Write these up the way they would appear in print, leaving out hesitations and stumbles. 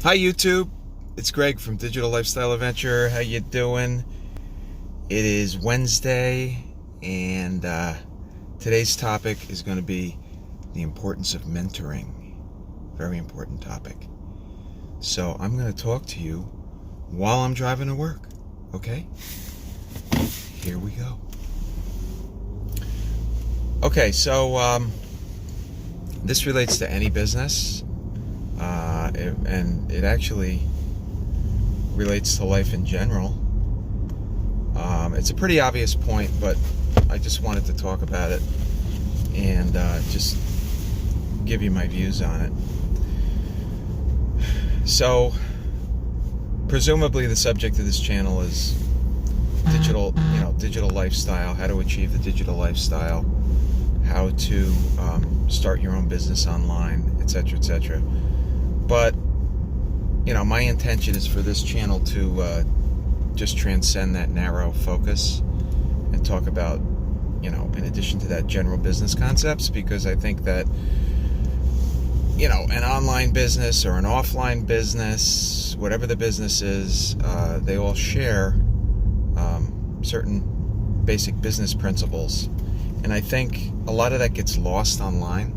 Hi YouTube, it's Greg from Digital Lifestyle Adventure. How you doing? It is Wednesday, and today's topic is going to be the importance of mentoring. Very important topic. So I'm going to talk to you while I'm driving to work. Okay? Here we go. Okay, so this relates to any business, and it actually relates to life in general. It's a pretty obvious point, but I just wanted to talk about it and just give you my views on it. So, presumably the subject of this channel is digital lifestyle, how to achieve the digital lifestyle, how to start your own business online, etc., etc. But my intention is for this channel to just transcend that narrow focus and talk about, in addition to that, general business concepts, because I think that, an online business or an offline business, whatever the business is, they all share certain basic business principles. And I think a lot of that gets lost online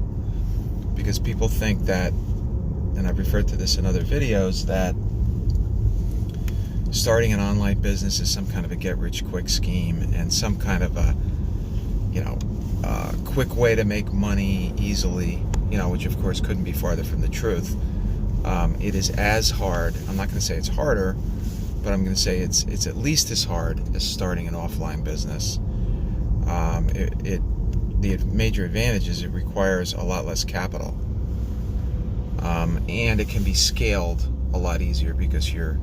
because people think that, and I've referred to this in other videos, that starting an online business is some kind of a get-rich-quick scheme and some kind of a, quick way to make money easily, which of course couldn't be farther from the truth. It is as hard. I'm not going to say it's harder, but I'm going to say it's at least as hard as starting an offline business. The major advantage is it requires a lot less capital, and it can be scaled a lot easier because you're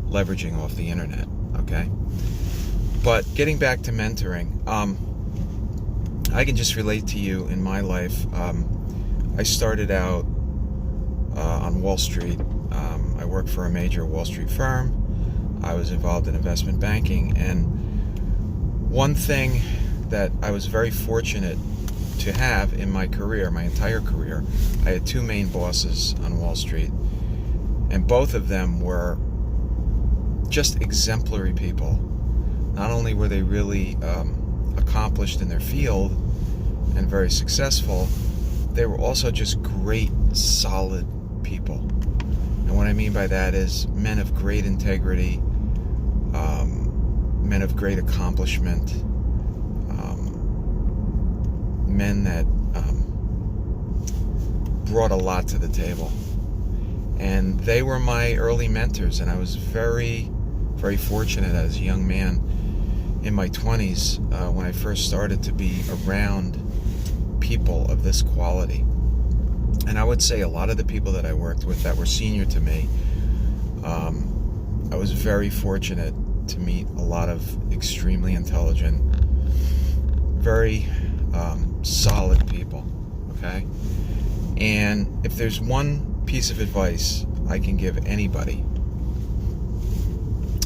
leveraging off the internet. Okay, but getting back to mentoring, I can just relate to you in my life. I started out on Wall Street. I worked for a major Wall Street firm. I was involved in investment banking, and one thing that I was very fortunate to have in my career, my entire career, I had two main bosses on Wall Street, and both of them were just exemplary people. Not only were they really accomplished in their field and very successful, they were also just great, solid people. And what I mean by that is men of great integrity, men of great accomplishment, men that brought a lot to the table. And they were my early mentors, and I was very, very fortunate as a young man in my 20s when I first started to be around people of this quality. And I would say a lot of the people that I worked with that were senior to me, I was very fortunate to meet a lot of extremely intelligent, very solid people. Okay? And if there's one piece of advice I can give anybody,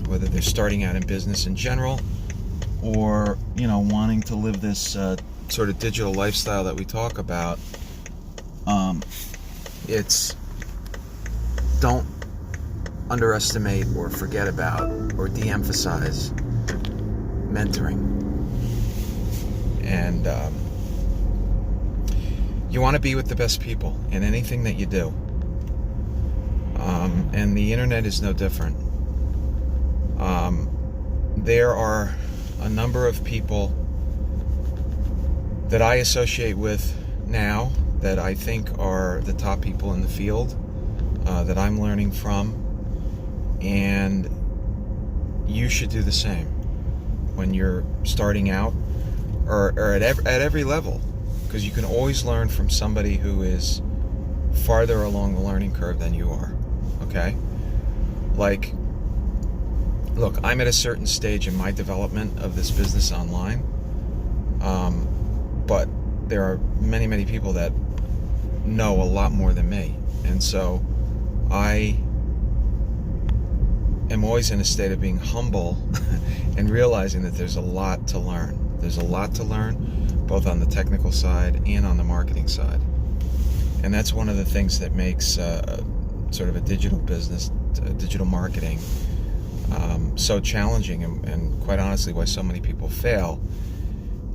whether they're starting out in business in general or, wanting to live this sort of digital lifestyle that we talk about, it's don't underestimate or forget about or de-emphasize mentoring. And you want to be with the best people in anything that you do. And the internet is no different. There are a number of people that I associate with now that I think are the top people in the field, that I'm learning from, and you should do the same when you're starting out or at every level, because you can always learn from somebody who is farther along the learning curve than you are. Okay? Like, look, I'm at a certain stage in my development of this business online, but there are many, many people that know a lot more than me. And so I am always in a state of being humble and realizing that there's a lot to learn. There's a lot to learn, both on the technical side and on the marketing side. And that's one of the things that makes sort of a digital business, digital marketing, so challenging, and quite honestly why so many people fail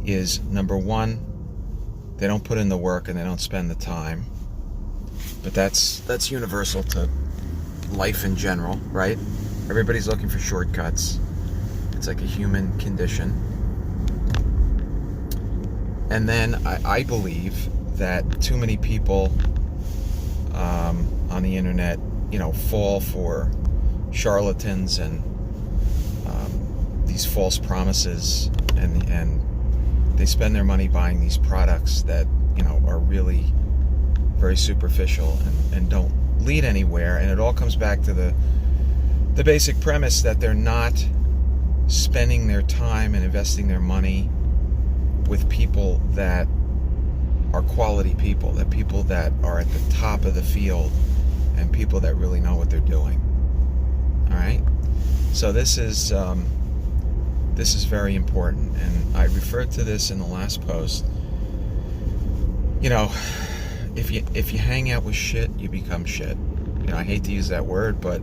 is, number one, they don't put in the work and they don't spend the time. But that's universal to life in general, right? Everybody's looking for shortcuts. It's like a human condition. And then I believe that too many people on the internet, fall for charlatans and these false promises, and they spend their money buying these products that are really very superficial and don't lead anywhere. And it all comes back to the basic premise that they're not spending their time and investing their money with people that are quality people, that people that are at the top of the field and people that really know what they're doing. All right? So this is very important, and I referred to this in the last post. If you hang out with shit, you become shit. I hate to use that word, but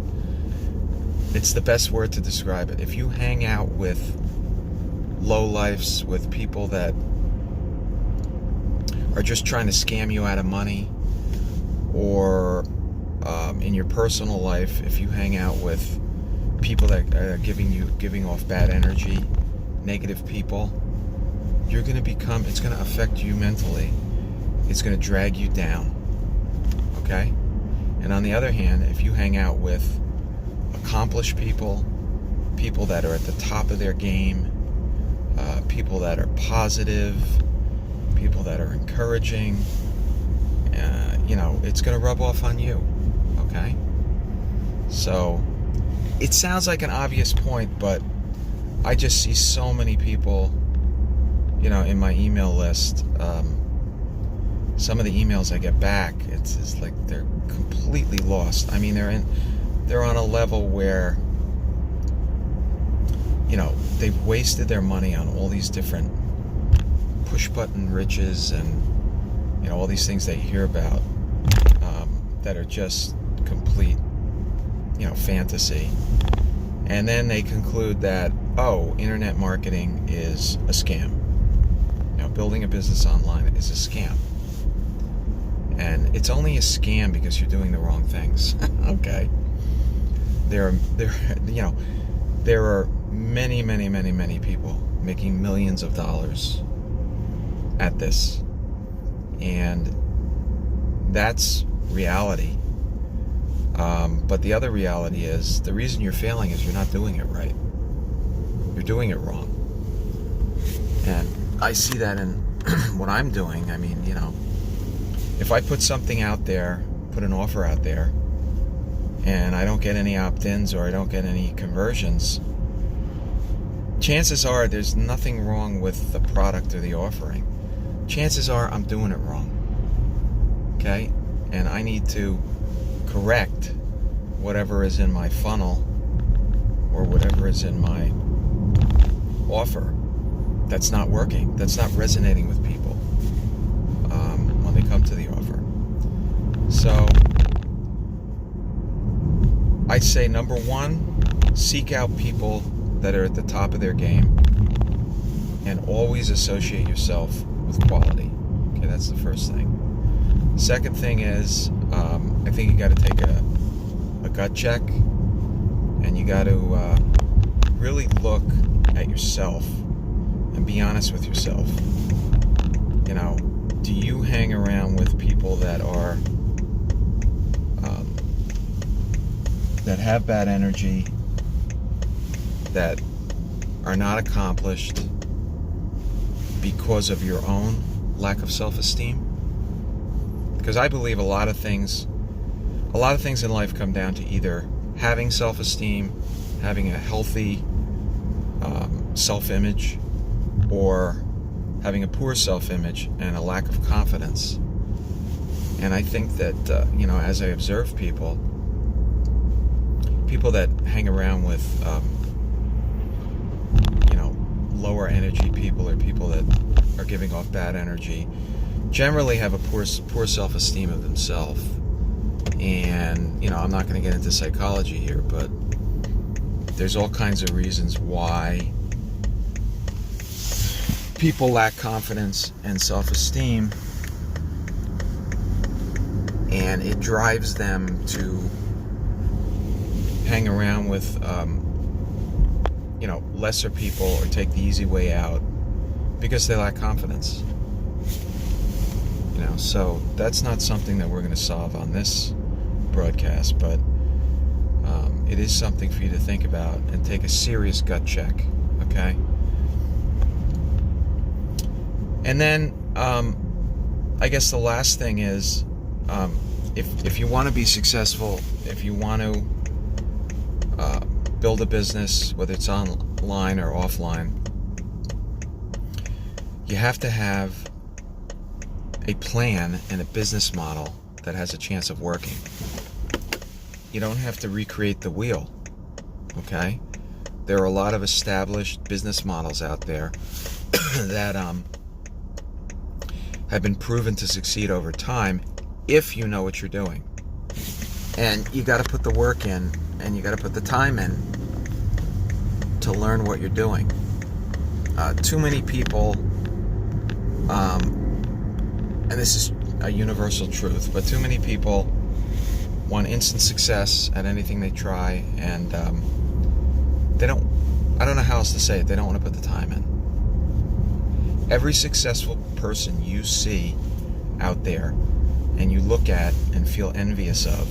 it's the best word to describe it. If you hang out with lowlifes, with people that are just trying to scam you out of money, or in your personal life, if you hang out with people that are giving off bad energy, negative people, you're going to it's going to affect you mentally. It's going to drag you down. Okay? And on the other hand, if you hang out with accomplished people that are at the top of their game, people that are positive, people that are encouraging, it's going to rub off on you. Okay? So, it sounds like an obvious point, but I just see so many people, in my email list. Some of the emails I get back, it's like they're completely lost. I mean, they're on a level where, they've wasted their money on all these different push-button riches and, all these things they hear about that are just complete, fantasy. And then they conclude that, internet marketing is a scam. Building a business online is a scam. And it's only a scam because you're doing the wrong things. Okay. There are many, many, many, many people making millions of dollars at this. And that's reality. But the other reality is, the reason you're failing is you're not doing it right. You're doing it wrong. And I see that in what I'm doing. I mean, if I put something out there, put an offer out there, and I don't get any opt-ins or I don't get any conversions, chances are there's nothing wrong with the product or the offering. Chances are I'm doing it wrong. Okay? And I need to correct whatever is in my funnel or whatever is in my offer that's not working, that's not resonating with people when they come to the offer. So I'd say, number one, seek out people that are at the top of their game and always associate yourself with quality. Okay, that's the first thing. Second thing is, I think you got to take a gut check, and you got to really look at yourself and be honest with yourself. Do you hang around with people that are that have bad energy, that are not accomplished because of your own lack of self-esteem? Because I believe a lot of things in life come down to either having self-esteem, having a healthy self-image, or having a poor self-image and a lack of confidence. And I think that, as I observe people that hang around with, lower energy people, or people that are giving off bad energy, generally have a poor self-esteem of themselves. And, I'm not going to get into psychology here, but there's all kinds of reasons why people lack confidence and self-esteem, and it drives them to hang around with lesser people or take the easy way out because they lack confidence. So that's not something that we're going to solve on this broadcast, but it is something for you to think about and take a serious gut check, okay? And then I guess the last thing is, if you want to be successful, if you want to build a business, whether it's online or offline, you have to have a plan and a business model that has a chance of working. You don't have to recreate the wheel, okay? There are a lot of established business models out there that have been proven to succeed over time if you know what you're doing. And you got to put the work in, and you got to put the time in to learn what you're doing. Too many people, and this is a universal truth, but too many people want instant success at anything they try, and I don't know how else to say it, they don't want to put the time in. Every successful person you see out there and you look at and feel envious of,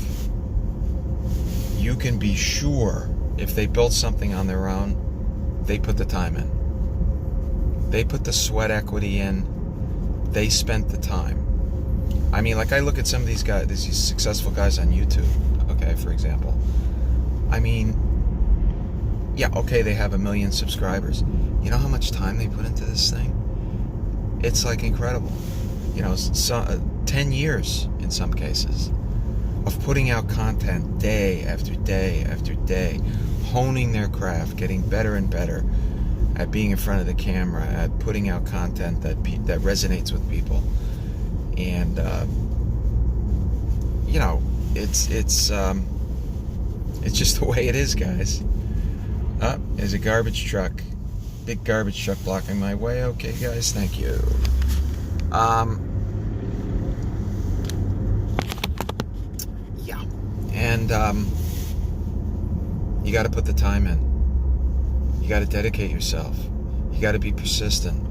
you can be sure if they built something on their own, they put the time in. They put the sweat equity in. They spent the time. I mean, like I look at some of these guys, these successful guys on YouTube, okay, for example. I mean, yeah, okay, they have 1 million subscribers. You know how much time they put into this thing? It's like incredible. 10 years in some cases of putting out content day after day after day, honing their craft, getting better and better at being in front of the camera, at putting out content that resonates with people. And it's just the way it is, guys. There's a garbage truck, big garbage truck blocking my way. Okay, guys, thank you. And you got to put the time in. You got to dedicate yourself. You got to be persistent.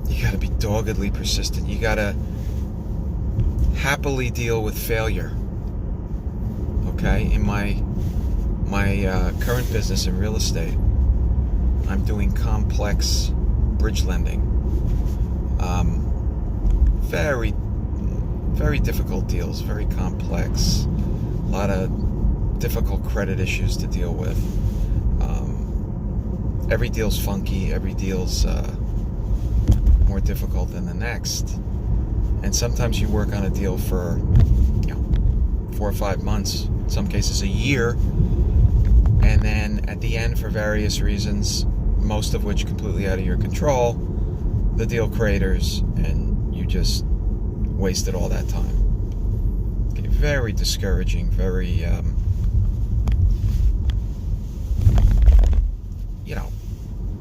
You got to be doggedly persistent. You got to happily deal with failure. Okay? In my current business in real estate, I'm doing complex bridge lending. Very, very difficult deals, very complex. A lot of difficult credit issues to deal with. Every deal's funky. Every deal's more difficult than the next. And sometimes you work on a deal for 4 or 5 months, in some cases a year, and then at the end, for various reasons, most of which completely out of your control, the deal craters and you just wasted all that time. Okay, very discouraging, very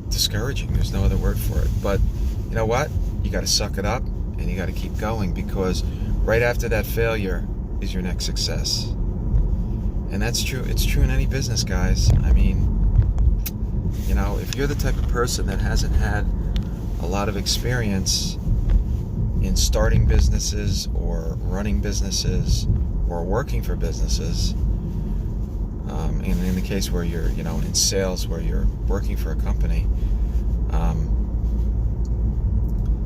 discouraging. There's no other word for it. But you know what? You got to suck it up and you got to keep going, because right after that failure is your next success. And that's true. It's true in any business, guys. I mean, if you're the type of person that hasn't had a lot of experience in starting businesses or running businesses or working for businesses, and in the case where you're, in sales, where you're working for a company,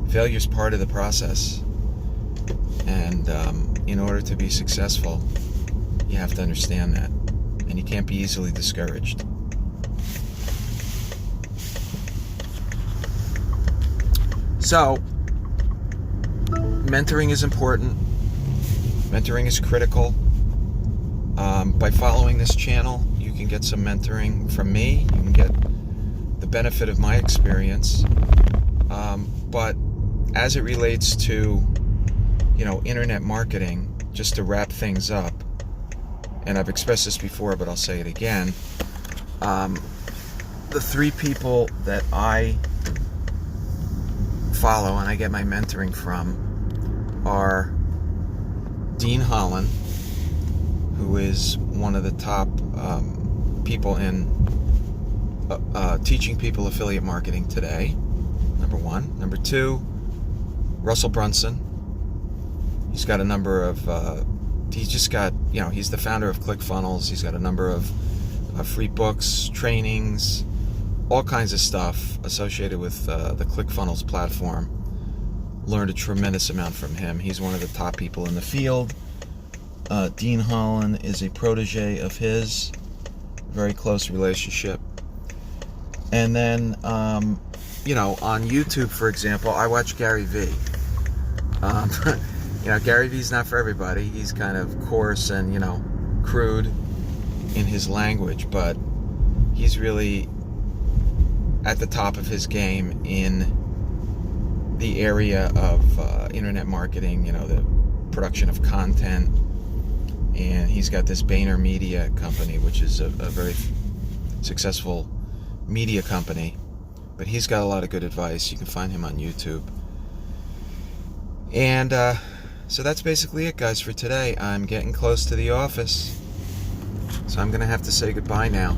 failure is part of the process. And in order to be successful, you have to understand that. And you can't be easily discouraged. So, mentoring is important. Mentoring is critical. By following this channel, you can get some mentoring from me. You can get the benefit of my experience. But as it relates to, internet marketing, just to wrap things up, and I've expressed this before, but I'll say it again. The three people that I follow and I get my mentoring from are Dean Holland, who is one of the top people in teaching people affiliate marketing today, number one. Number two, Russel Brunson. He's got a number of, he's the founder of ClickFunnels. He's got a number of free books, trainings, all kinds of stuff associated with the ClickFunnels platform. Learned a tremendous amount from him. He's one of the top people in the field. Dean Holland is a protege of his, very close relationship. And then, on YouTube, for example, I watch Gary Vee. Gary Vee's not for everybody. He's kind of coarse and, crude in his language, but he's really at the top of his game in the area of internet marketing, the production of content. And he's got this Boehner Media company, which is a very successful media company. But he's got a lot of good advice. You can find him on YouTube. And so that's basically it, guys, for today. I'm getting close to the office, so I'm going to have to say goodbye now.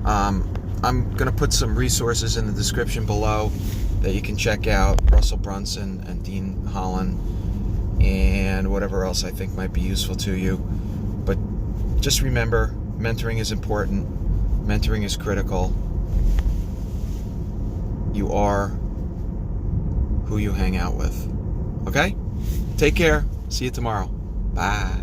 I'm going to put some resources in the description below that you can check out. Russel Brunson and Dean Holland and whatever else I think might be useful to you. But just remember, mentoring is important. Mentoring is critical. You are who you hang out with. Okay? Take care. See you tomorrow. Bye.